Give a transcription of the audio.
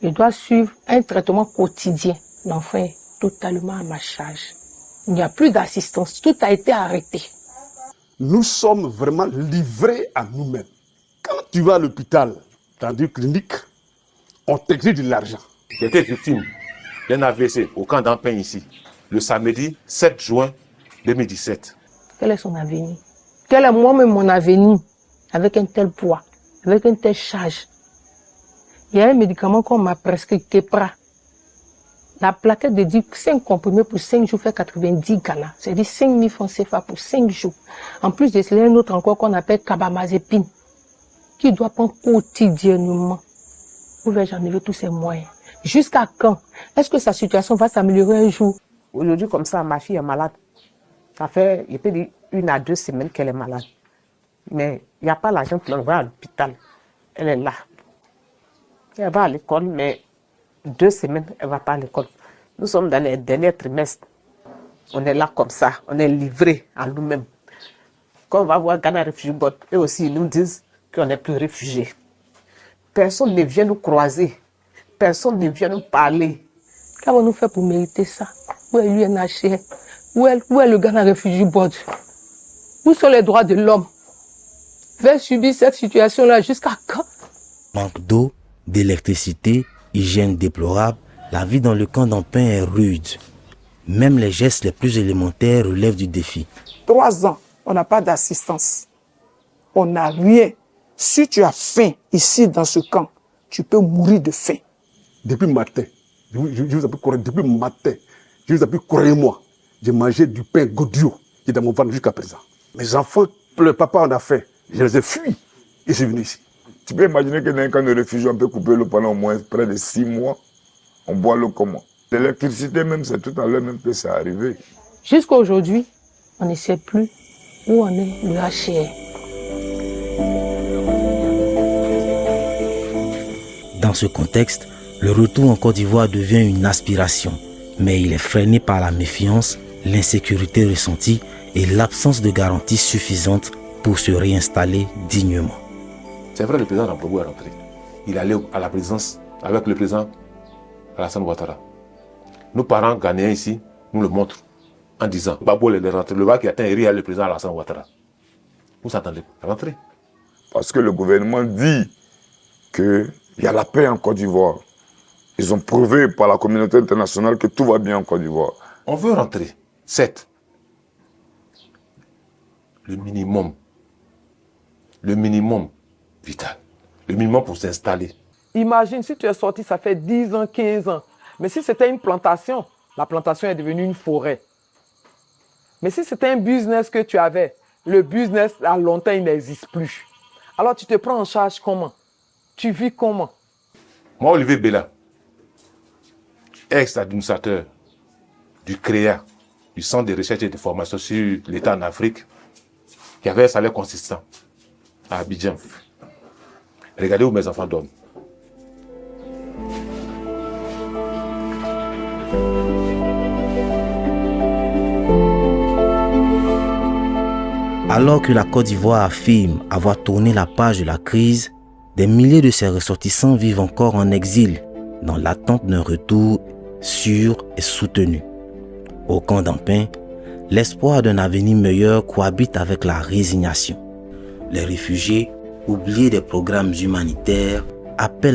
Je dois suivre un traitement quotidien. L'enfant est totalement à ma charge. Il n'y a plus d'assistance. Tout a été arrêté. Nous sommes vraiment livrés à nous-mêmes. Quand tu vas à l'hôpital, dans une clinique, on t'exige de l'argent. J'étais victime d'un AVC au camp d'Ampin ici, le samedi 7 juin 2017. Quel est son avenir? Quel est moi-même mon avenir avec un tel poids, avec une telle charge? Il y a un médicament qu'on m'a prescrit, Kepra. La plaquette de dit 5 comprimés pour 5 jours fait 90 Ghana. C'est-à-dire 5 000 francs CFA pour 5 jours. En plus de cela, il y a un autre encore qu'on appelle Kabamazepine, qui doit prendre quotidiennement. Où vais-je enlever tous ces moyens? Jusqu'à quand? Est-ce que sa situation va s'améliorer un jour? Aujourd'hui, comme ça, ma fille est malade. Ça fait, je peux dire, 1 à 2 semaines qu'elle est malade. Mais il n'y a pas l'argent pour l'envoyer à l'hôpital. Elle est là. Elle va à l'école, mais 2 semaines, elle ne va pas à l'école. Nous sommes dans les derniers trimestres. On est là comme ça. On est livrés à nous-mêmes. Quand on va voir Ghana Refugee Board, eux aussi, ils nous disent qu'on n'est plus réfugiés. Personne ne vient nous croiser. Personne ne vient nous parler. Qu'avons-nous fait pour mériter ça? Où est l'UNHCR? Où est le Ghana Refugee Board? Où sont les droits de l'homme? Vais subir cette situation-là jusqu'à quand? Manque d'eau, d'électricité, hygiène déplorable, la vie dans le camp d'Ampin est rude. Même les gestes les plus élémentaires relèvent du défi. 3 ans, on n'a pas d'assistance. On n'a rien. Si tu as faim ici dans ce camp, tu peux mourir de faim. Depuis matin, je vous appelle croire, depuis matin, je vous appelle croyez-moi, j'ai mangé du pain Godio qui est dans mon ventre jusqu'à présent. Mes enfants, le papa en a fait, je les ai fuis et je suis venu ici. Tu peux imaginer que dans un camp de réfugiés, on peut couper l'eau pendant au moins près de 6 mois. On boit l'eau comment? L'électricité même, c'est tout à l'heure même que c'est arrivé. Jusqu'à aujourd'hui, on ne sait plus où en est le HCR. Dans ce contexte, le retour en Côte d'Ivoire devient une aspiration, mais il est freiné par la méfiance, l'insécurité ressentie et l'absence de garanties suffisantes pour se réinstaller dignement. C'est vrai, le président Rampogo est rentré. Il allait à la présidence avec le président Alassane Ouattara. Nos parents ghanéens ici nous le montrent en disant Babo est rentré, le va qui atteint Eri le président Alassane Ouattara. Vous s'attendez à rentrer? Parce que le gouvernement dit qu'il y a la paix en Côte d'Ivoire. Ils ont prouvé par la communauté internationale que tout va bien en Côte d'Ivoire. On veut rentrer, certes. Le minimum vital, le minimum pour s'installer. Imagine si tu es sorti, ça fait 10 ans, 15 ans. Mais si c'était une plantation, la plantation est devenue une forêt. Mais si c'était un business que tu avais, le business, à longtemps, il n'existe plus. Alors tu te prends en charge comment? Tu vis comment? Moi, Olivier Bella, ex-administrateur du CREA, du Centre de recherche et de formation sur l'État en Afrique, qui avait un salaire consistant à Abidjan. Regardez où mes enfants dorment. Alors que la Côte d'Ivoire affirme avoir tourné la page de la crise, des milliers de ses ressortissants vivent encore en exil, dans l'attente d'un retour sûr et soutenu. Au camp d'Ampin, l'espoir d'un avenir meilleur cohabite avec la résignation. Les réfugiés, oubliés des programmes humanitaires, appellent